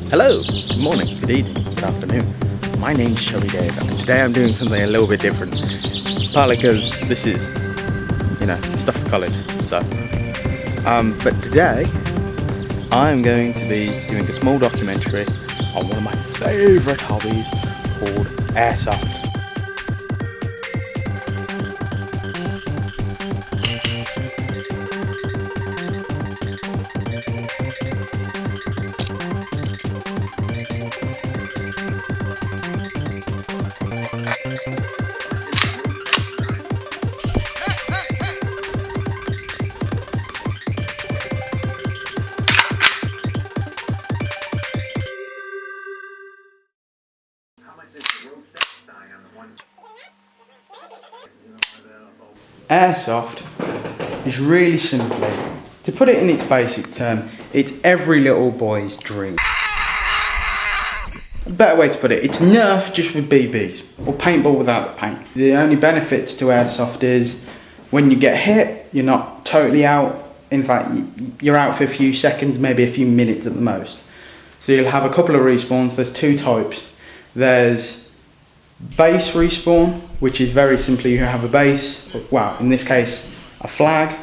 Hello, good morning, good evening, good afternoon. My name's Shelby Dave, and today I'm doing something a little bit different. Partly because this is, stuff for college. But today I'm going to be doing a small documentary on one of my favourite hobbies called airsoft. Airsoft is really simply, to put it in its basic term, it's every little boy's dream. A better way to put it, it's Nerf just with BBs, or paintball without the paint. The only benefits to airsoft is when you get hit, you're not totally out. In fact, you're out for a few seconds, maybe a few minutes at the most. So you'll have a couple of respawns. There's two types. There's base respawn, which is very simply you have a base, well, in this case, a flag.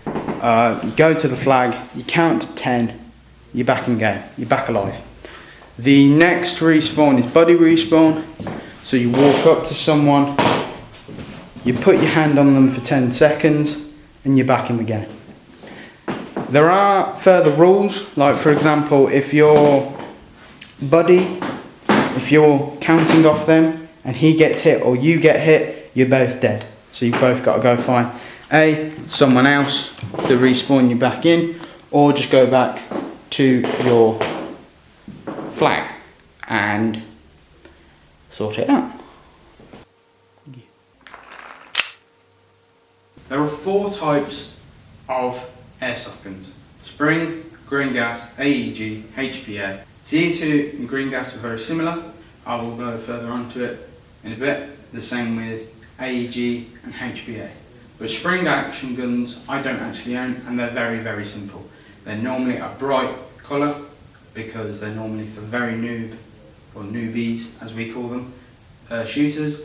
You go to the flag, you count to 10, you're back in game, you're back alive. The next respawn is buddy respawn. So you walk up to someone, you put your hand on them for 10 seconds, and you're back in the game. There are further rules, like for example, if your buddy, if you're counting off them and he gets hit or you get hit, you're both dead. So you've both got to go find someone else to respawn you back in, or just go back to your flag and sort it out. There are 4 types of airsoft guns: spring, green gas, AEG, HPA. CO2 and green gas are very similar. I will go further onto it in a bit. The same with AEG and HPA. But spring action guns I don't actually own, and they're very, very simple. They're normally a bright colour because they're normally for very noob, or newbies as we call them, shooters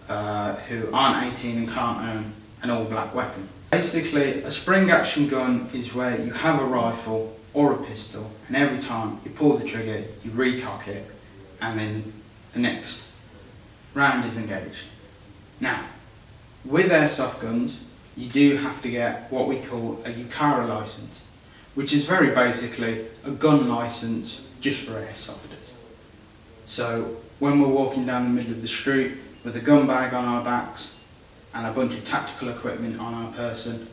who aren't 18 and can't own an all black weapon. Basically, a spring action gun is where you have a rifle or a pistol, and every time you pull the trigger, you recock it, and then the next round is engaged. Now, with airsoft guns, you do have to get what we call a UCARA license, which is very basically a gun license just for airsofters. So when we're walking down the middle of the street with a gun bag on our backs and a bunch of tactical equipment on our person,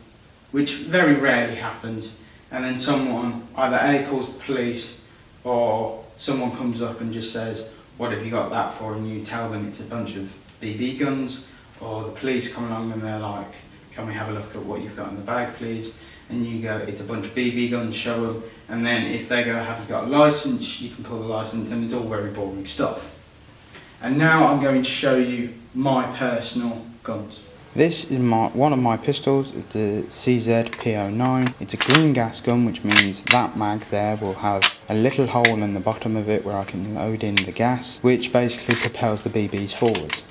which very rarely happens, and then someone either calls the police, or someone comes up and just says, "What have you got that for?" and you tell them it's a bunch of BB guns, or the police come along and they're like, "Can we have a look at what you've got in the bag, please?" And you go, "It's a bunch of BB guns," show them, and then if they go, "Have you got a license?" you can pull the license, and it's all very boring stuff. And now I'm going to show you my personal guns. This is one of my pistols. It's a CZ-P09. It's a green gas gun, which means that mag there will have a little hole in the bottom of it where I can load in the gas, which basically propels the BBs forwards.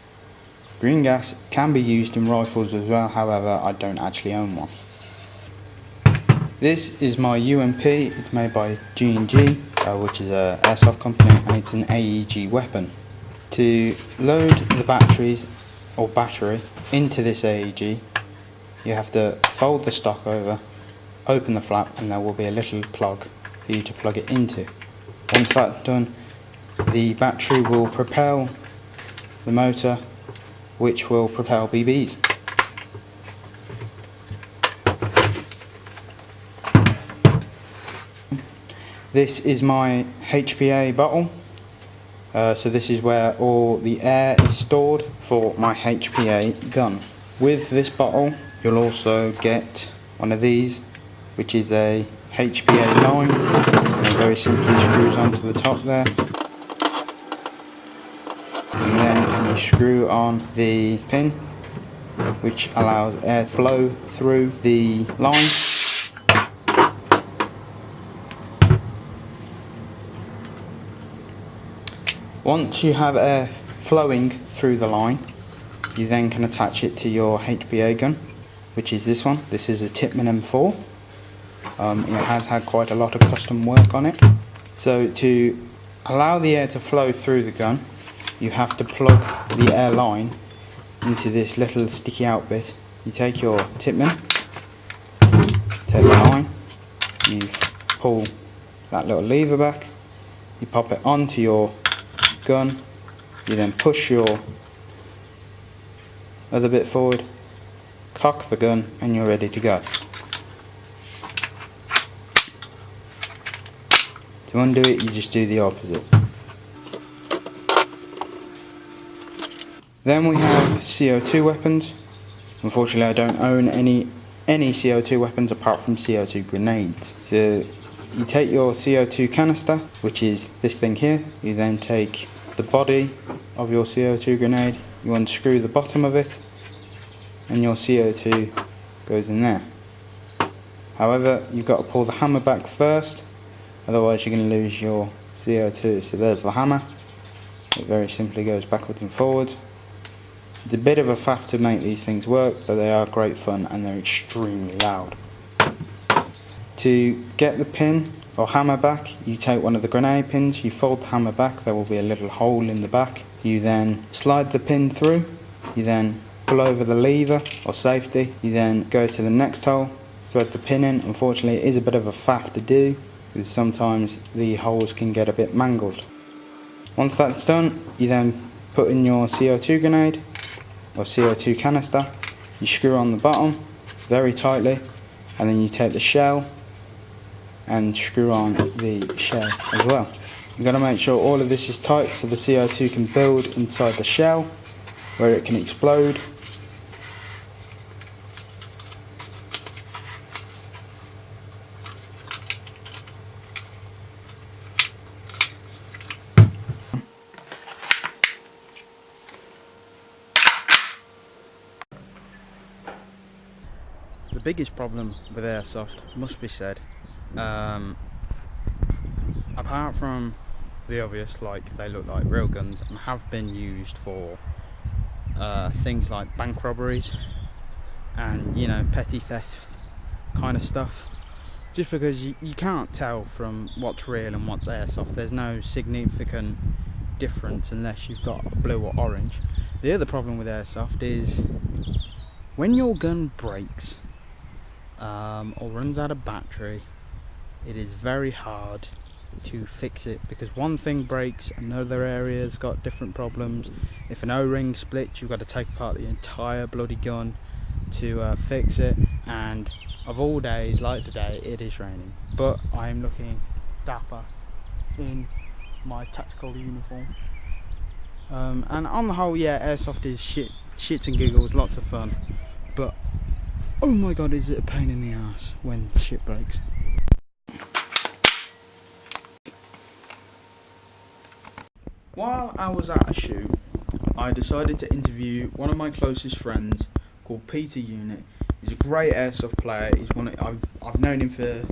Green gas can be used in rifles as well, however I don't actually own one. This is my UMP. It's made by G&G, which is an airsoft company, and it's an AEG weapon. To load the batteries or battery into this AEG, you have to fold the stock over, open the flap, and there will be a little plug for you to plug it into. Once that's done, the battery will propel the motor, which will propel BBs. This is my HPA bottle. So this is where all the air is stored for my HPA gun. With this bottle, you'll also get one of these, which is a HPA line, and it very simply screws onto the top there. And then you screw on the pin, which allows airflow through the line. Once you have air flowing through the line, you then can attach it to your HPA gun, which is this one. This is a Tippmann M4. It has had quite a lot of custom work on it. So to allow the air to flow through the gun, you have to plug the air line into this little sticky out bit. You take your Tippmann, take the line, you pull that little lever back, you pop it onto your gun, you then push your other bit forward, cock the gun, and you're ready to go. To undo it, you just do the opposite. Then we have CO2 weapons. Unfortunately, I don't own any CO2 weapons apart from CO2 grenades. So you take your CO2 canister, which is this thing here. You then take the body of your CO2 grenade, you unscrew the bottom of it, and your CO2 goes in there. However, you've got to pull the hammer back first, otherwise you're going to lose your CO2. So there's the hammer. It very simply goes backwards and forwards. It's a bit of a faff to make these things work, but they are great fun and they're extremely loud. To get the pin or hammer back, you take one of the grenade pins, you fold the hammer back, there will be a little hole in the back. You then slide the pin through, you then pull over the lever or safety, you then go to the next hole, thread the pin in. Unfortunately, it is a bit of a faff to do because sometimes the holes can get a bit mangled. Once that's done, you then put in your CO2 grenade or CO2 canister, you screw on the bottom very tightly, and then you take the shell and screw on the shell as well. You've got to make sure all of this is tight so the CO2 can build inside the shell where it can explode. The biggest problem with airsoft must be said, apart from the obvious, like they look like real guns and have been used for things like bank robberies and, you know, petty theft kind of stuff, just because you can't tell from what's real and what's airsoft. There's no significant difference unless you've got blue or orange. The other problem with airsoft is when your gun breaks or runs out of battery, it is very hard to fix it, because one thing breaks, another area's got different problems. If an O-ring splits, you've got to take apart the entire bloody gun to fix it, and of all days, like today, it is raining, but I am looking dapper in my tactical uniform. And on the whole, yeah, airsoft is shits and giggles, lots of fun, but oh my god, is it a pain in the ass when shit breaks. While I was at a shoot, I decided to interview one of my closest friends called Peter Unit. He's a great airsoft player. I've known him for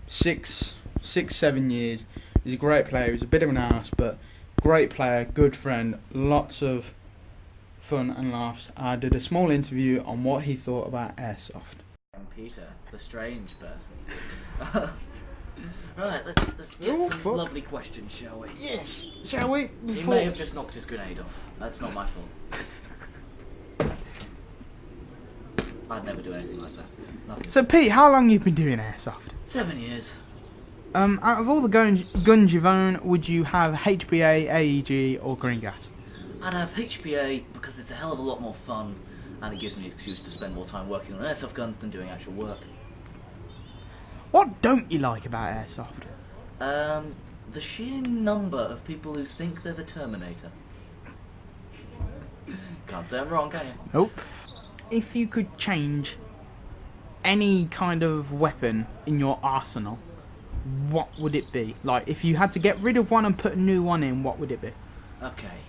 7 years. He's a great player. He's a bit of an ass, but great player, good friend, lots of fun and laughs. I did a small interview on what he thought about airsoft. I'm Peter, the strange person. Right, let's get some lovely questions, shall we? Yes, shall we? He may have just knocked his grenade off. That's not my fault. I'd never do anything like that. Nothing. So Pete, how long you been doing airsoft? 7 years. Out of all the guns you've owned, would you have HPA, AEG or green gas? I'd have HPA because it's a hell of a lot more fun and it gives me an excuse to spend more time working on airsoft guns than doing actual work. What don't you like about airsoft? The sheer number of people who think they're the Terminator. Can't say I'm wrong, can you? Nope. If you could change any kind of weapon in your arsenal, what would it be? Like, if you had to get rid of one and put a new one in, what would it be? Okay.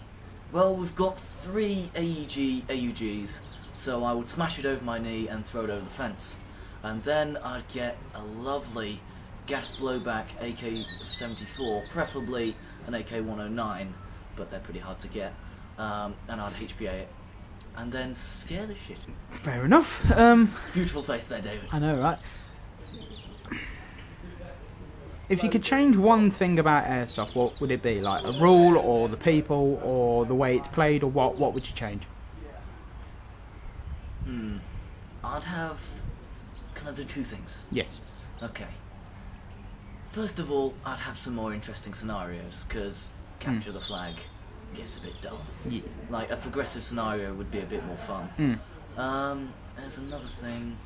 Well, we've got 3 AUGs, so I would smash it over my knee and throw it over the fence. And then I'd get a lovely gas blowback AK-74, preferably an AK-109, but they're pretty hard to get. And I'd HPA it, and then scare the shit. Fair enough. Beautiful face there, David. I know, right? If you could change one thing about airsoft, what would it be? Like a rule, or the people, or the way it's played, or what? What would you change? I'd have... Can I do two things? Yes. Okay. First of all, I'd have some more interesting scenarios, because capture the flag gets a bit dull. Yeah. Like, a progressive scenario would be a bit more fun. There's another thing...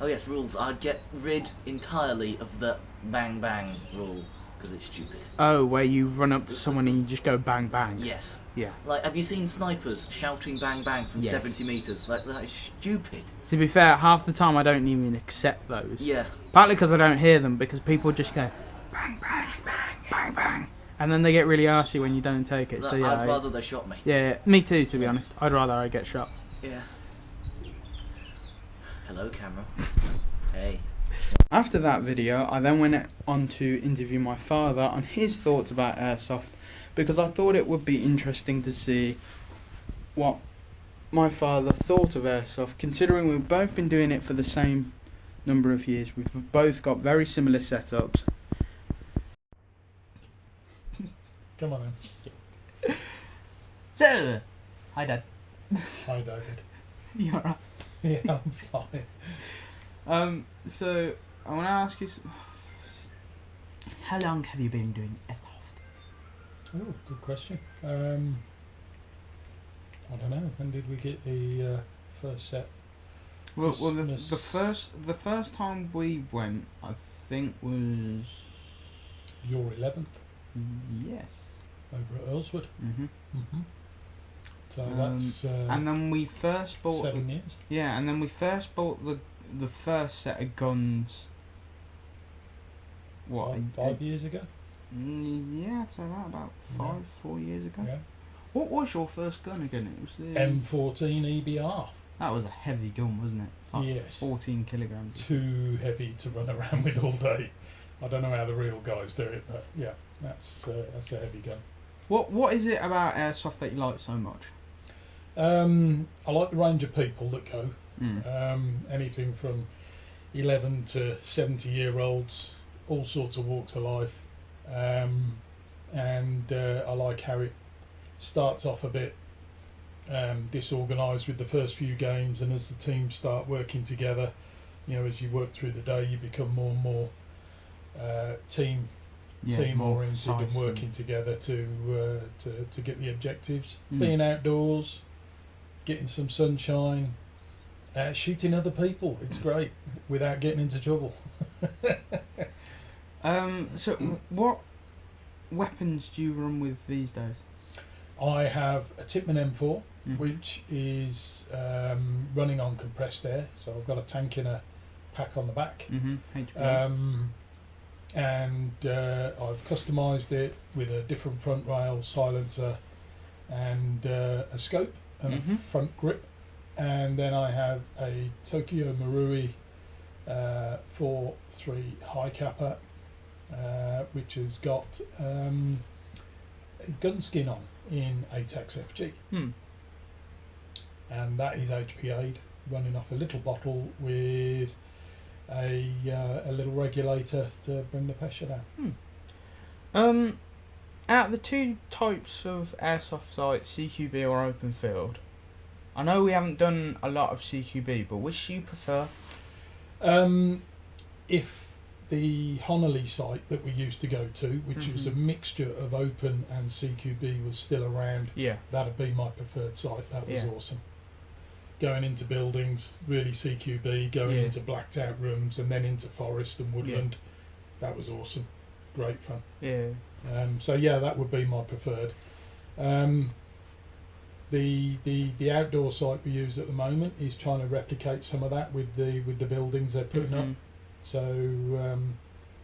Oh yes, rules. I'd get rid entirely of the bang bang rule, because it's stupid. Oh, where you run up to someone and you just go bang bang. Yes. Yeah. Like, have you seen snipers shouting bang bang from Yes. 70 metres? Like, that is stupid. To be fair, half the time I don't even accept those. Yeah. Partly because I don't hear them, because people just go bang bang bang bang bang, and then they get really arsey when you don't take it. So Like, yeah, I'd rather they shot me. yeah, me too. To be honest, I'd rather I get shot. Yeah. Hello, camera. Hey. After that video, I then went on to interview my father on his thoughts about airsoft, because I thought it would be interesting to see what my father thought of airsoft, considering we've both been doing it for the same number of years. We've both got very similar setups. Come on then. So, hi Dad. Hi, David. You alright? Yeah, I'm fine. So I want to ask you, How long have you been doing airsoft? Oh, good question. I don't know. When did we get the first set? well, Christmas. the first time we went, I think was Your 11th yes. over at Earlswood. Mhm. hmm So that's And then we first bought 7 years. yeah, and then we first bought the first set of guns. What? 5 years ago. Yeah, I'd say that about Yeah. 4 years ago. Yeah. What was your first gun again? It was the M14 EBR. That was a heavy gun, wasn't it? Like Yes. 14 kilograms. Too heavy to run around with all day. I don't know how the real guys do it, but yeah, that's a heavy gun. What is it about airsoft that you like so much? I like the range of people that go. Mm. Anything from 11 to 70-year-olds, all sorts of walks of life. And I like how it starts off a bit disorganised with the first few games, and as the teams start working together, as you work through the day, you become more and more team oriented and working together to get the objectives. Being outdoors, getting some sunshine, shooting other people. It's great without getting into trouble. So what weapons do you run with these days? I have a Tipman M4, Mhm. which is running on compressed air. So I've got a tank in a pack on the back. HPA. And I've customised it with a different front rail, silencer, and a scope and Mhm. a front grip. And then I have a Tokyo Marui 4.3 high capper, which has got a gun skin on in ATEX FG. And that is HPA'd, running off a little bottle with a little regulator to bring the pressure down. Out of the two types of airsoft sites, CQB or open field, I know we haven't done a lot of CQB, but which do you prefer? If the Honolly site that we used to go to, which was a mixture of open and CQB, was still around, Yeah. that'd be my preferred site. That was Yeah. awesome. Going into buildings, really CQB, going Yeah. into blacked out rooms and then into forest and woodland. That was awesome. Great fun. Yeah. So yeah, that would be my preferred. The outdoor site we use at the moment is trying to replicate some of that with the buildings they're putting up. So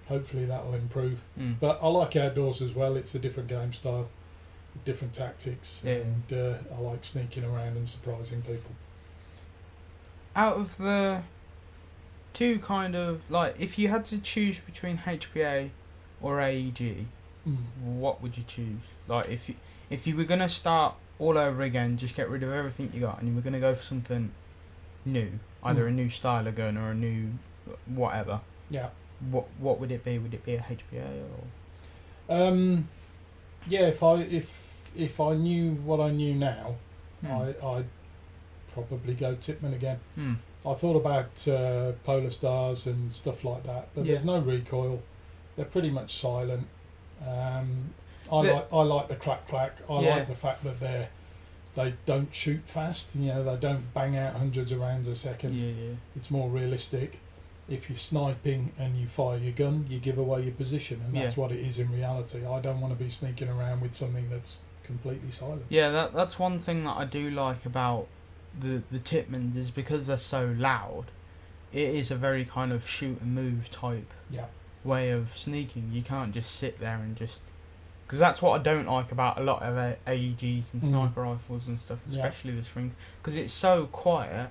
hopefully that'll improve. But I like outdoors as well. It's a different game style, different tactics, and I like sneaking around and surprising people. Out of the two kind of, like, if you had to choose between HPA or AEG, what would you choose? Like if you were gonna start all over again, just get rid of everything you got, and you were gonna go for something new, either a new style of gun or a new whatever. Yeah. What would it be? Would it be a HPA or? Yeah. If I knew what I knew now, I'd probably go Tipman again. I thought about Polar Stars and stuff like that, but there's no recoil. They're pretty much silent. I like the clack clack. I like the fact that they don't shoot fast. You know, they don't bang out hundreds of rounds a second. It's more realistic. If you're sniping and you fire your gun, you give away your position, and that's what it is in reality. I don't want to be sneaking around with something that's completely silent. Yeah, that's one thing that I do like about the Tipmans, is because they're so loud. It is a very kind of shoot and move type way of sneaking. You can't just sit there and just, because that's what I don't like about a lot of AEGs and sniper rifles and stuff, especially the string, because it's so quiet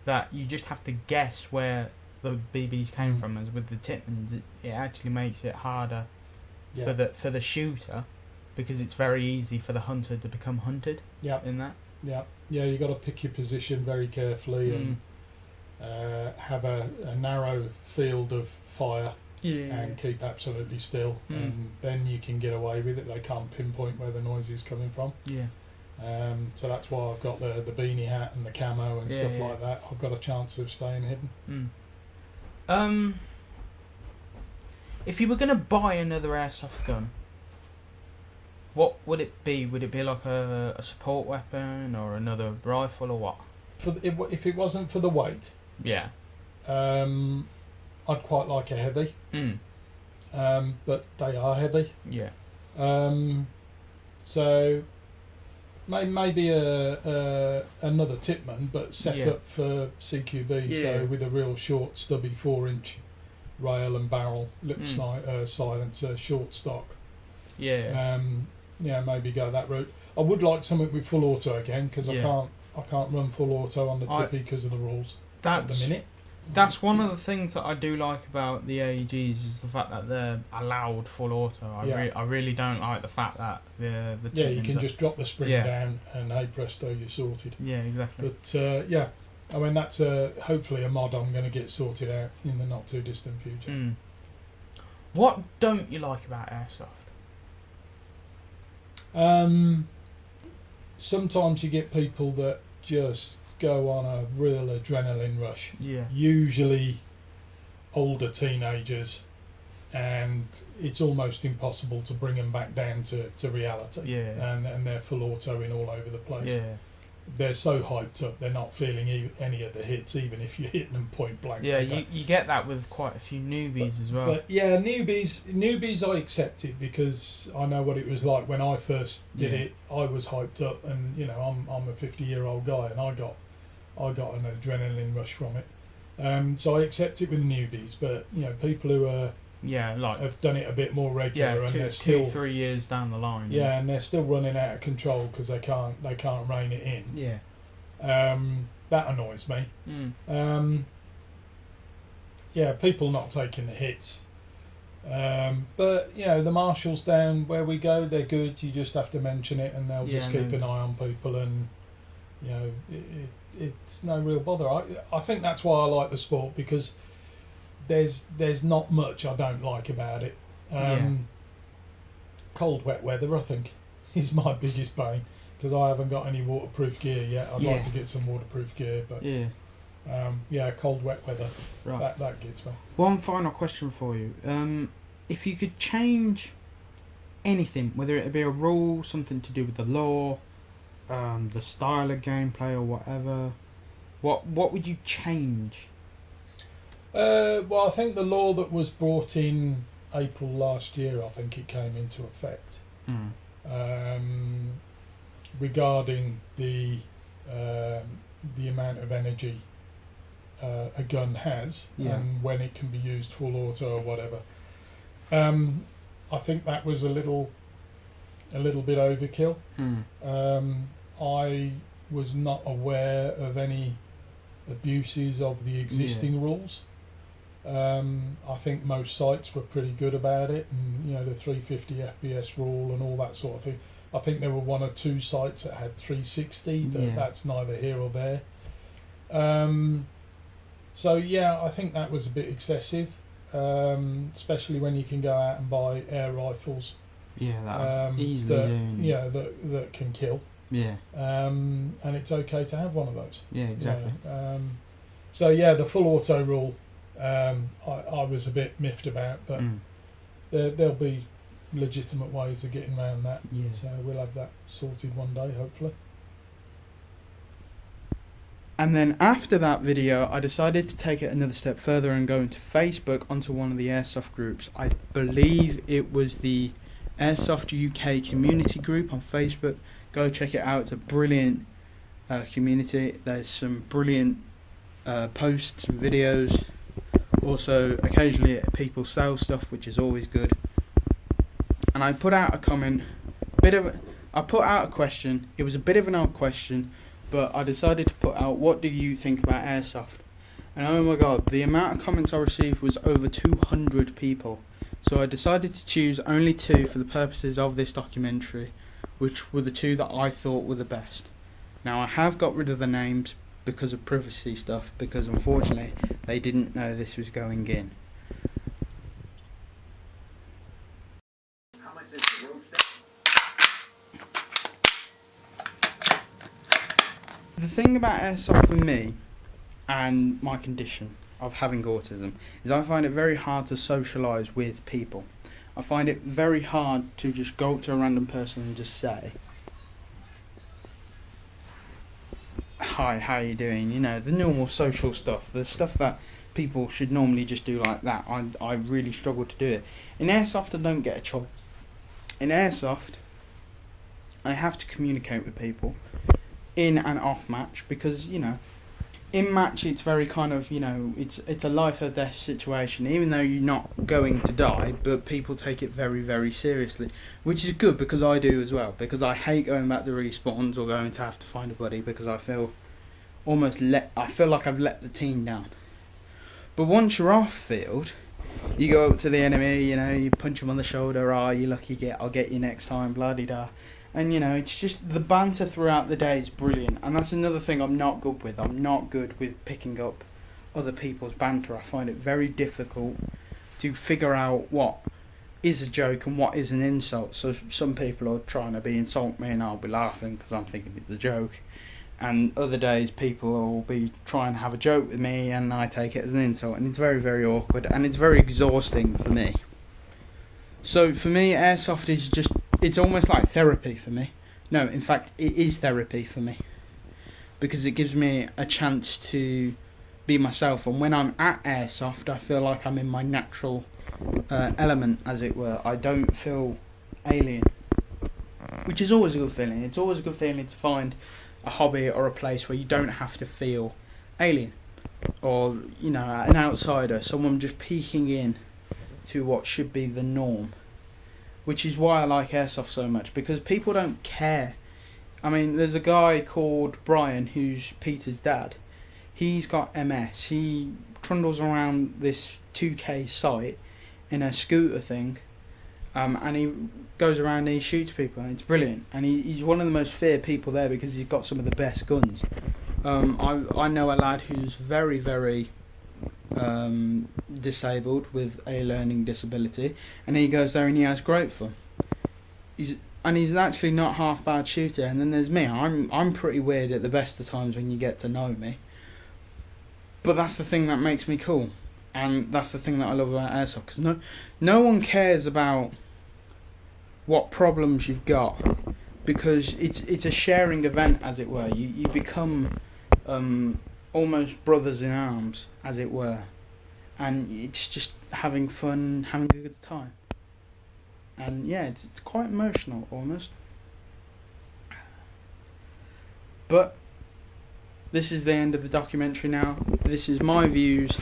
that you just have to guess where the BBs came from. As with the Tipmans, it actually makes it harder for the shooter, because it's very easy for the hunter to become hunted in that. Yeah, you got to pick your position very carefully and have a narrow field of fire and keep absolutely still, and then you can get away with it. They can't pinpoint where the noise is coming from. So that's why I've got the beanie hat and the camo and stuff like that. I've got a chance of staying hidden. If you were going to buy another airsoft gun, what would it be? Would it be like a support weapon or another rifle or what? If it wasn't for the weight, I'd quite like a heavy. But they are heavy. So maybe another Tipman, but set up for CQB. So with a real short, stubby 4-inch rail and barrel, lip silencer, short stock. Maybe go that route. I would like something with full auto again, because I can't run full auto on the Tippy because of the rules at the minute. That's one of the things that I do like about the AEGs, is the fact that they're allowed full auto. I really don't like the fact that the you can just drop the spring down and hey presto, you're sorted. Yeah, exactly. But I mean that's hopefully a mod I'm going to get sorted out in the not too distant future. What don't you like about airsoft? Sometimes you get people that just go on a real adrenaline rush. Yeah. Usually older teenagers, and it's almost impossible to bring them back down to reality. Yeah. And they're full autoing all over the place. Yeah. They're so hyped up, they're not feeling any of the hits, even if you're hitting them point blank. Yeah, you get that with quite a few newbies as well. But yeah, newbies I accepted, because I know what it was like when I first did it. I was hyped up, and you know I'm a 50-year-old guy, and I got an adrenaline rush from it. So I accept it with newbies, but you know people who are have done it a bit more regular, and they're still 2-3 years down the line. Yeah, and they're still running out of control because they can't rein it in. Yeah. That annoys me. People not taking the hits. But you know the marshals down where we go, they're good. You just have to mention it, and they'll just keep an eye on people, and you know it's no real bother. I think that's why I like the sport, because there's not much I don't like about it. Cold wet weather I think is my biggest pain, because I haven't got any waterproof gear yet. I'd like to get some waterproof gear, but cold wet weather, that gets me. One final question for you. If you could change anything, whether it be a rule, something to do with the law, the style of gameplay or whatever, what would you change? Well, I think the law that was brought in April last year, I think it came into effect, regarding the amount of energy a gun has and when it can be used full auto or whatever. I think that was a little bit overkill. I was not aware of any abuses of the existing rules. I think most sites were pretty good about it, and you know, the 350 FPS rule and all that sort of thing. I think there were 1 or 2 sites that had 360, but Yeah. that's neither here or there. So yeah, I think that was a bit excessive, especially when you can go out and buy air rifles Yeah, that easily that, doing. yeah, that can kill. Yeah, And it's okay to have one of those. yeah, exactly. So yeah, the full auto rule, I was a bit miffed about, but there'll be legitimate ways of getting around that. Yeah. So we'll have that sorted one day, hopefully. And then after that video, I decided to take it another step further and go into Facebook onto one of the airsoft groups. I believe it was the Airsoft UK community group on Facebook. Go check it out. It's a brilliant community. There's some brilliant posts and videos. Also, occasionally people sell stuff, which is always good. And I put out a comment, I put out a question. It was a bit of an odd question, but I decided to put out, what do you think about airsoft? And oh my god, the amount of comments I received was over 200 people. So I decided to choose only 2 for the purposes of this documentary, which were the 2 that I thought were the best. Now I have got rid of the names because of privacy stuff, because unfortunately they didn't know this was going in. The thing about airsoft for me, and my condition of having autism, is I find it very hard to socialise with people. I find it very hard to just go up to a random person and just say, hi, how you doing? You know, the normal social stuff, the stuff that people should normally just do like that. I really struggle to do it. In airsoft, I don't get a choice. In airsoft, I have to communicate with people in and off match, because, you know, in match it's very kind of, you know, it's a life or death situation, even though you're not going to die, but people take it very, very seriously, which is good, because I do as well, because I hate going back to respawns or going to have to find a buddy, because I feel like I've let the team down. But once you're off field, you go up to the enemy, you know, you punch them on the shoulder, you lucky, I'll get you next time, blah-de-da. And, you know, it's just, the banter throughout the day is brilliant. And that's another thing I'm not good with. I'm not good with picking up other people's banter. I find it very difficult to figure out what is a joke and what is an insult. So some people are trying to insult me and I'll be laughing because I'm thinking it's a joke. And other days people will be trying to have a joke with me and I take it as an insult. And it's very, very awkward. And it's very exhausting for me. So for me, airsoft is just, it's almost like therapy for me. No, in fact, it is therapy for me. Because it gives me a chance to be myself. And when I'm at airsoft, I feel like I'm in my natural element, as it were. I don't feel alien. Which is always a good feeling. It's always a good feeling to find a hobby or a place where you don't have to feel alien. Or, you know, an outsider. Someone just peeking in to what should be the norm, which is why I like airsoft so much, because people don't care. I mean, there's a guy called Brian who's Peter's dad. He's got MS. He trundles around this 2K site in a scooter thing, and he goes around and he shoots people, and it's brilliant. And he's one of the most feared people there because he's got some of the best guns. I know a lad who's very, very disabled with a learning disability, and he goes there and he has great fun. He's actually not half bad shooter. And then there's me. I'm pretty weird at the best of times when you get to know me, but that's the thing that makes me cool, and that's the thing that I love about airsoft, because no one cares about what problems you've got, because it's a sharing event, as it were. You become almost brothers in arms, as it were, and it's just having fun, having a good time. And yeah, it's quite emotional almost. But this is the end of the documentary now. This is my views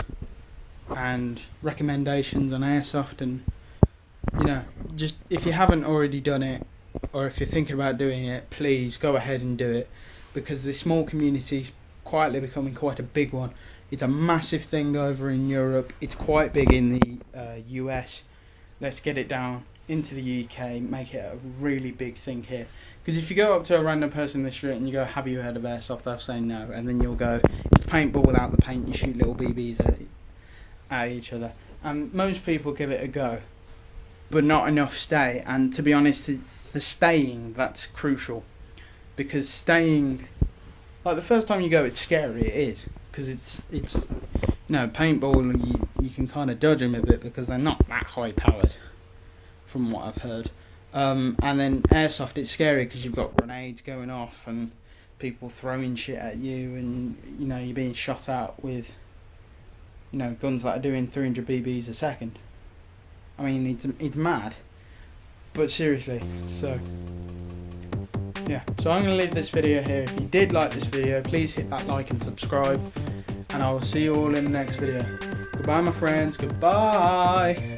and recommendations on airsoft, and you know, just if you haven't already done it, or if you're thinking about doing it, please go ahead and do it, because this small community is quietly becoming quite a big one. It's a massive thing over in Europe. It's quite big in the US. Let's get it down into the UK, make it a really big thing here. Because if you go up to a random person in the street and you go, have you heard of airsoft? They'll say no. And then you'll go, it's paintball without the paint. You shoot little BBs at each other. And most people give it a go, but not enough stay. And to be honest, it's the staying that's crucial. Because staying, like the first time you go, it's scary. It is. Because it's paintball, you can kind of dodge them a bit because they're not that high powered, from what I've heard. And then airsoft, it's scary because you've got grenades going off and people throwing shit at you, and you're being shot out with guns that are doing 300 BBs a second. I mean, it's mad. But seriously, so yeah. So I'm going to leave this video here. If you did like this video, please hit that like and subscribe, and I will see you all in the next video. Goodbye, my friends. Goodbye.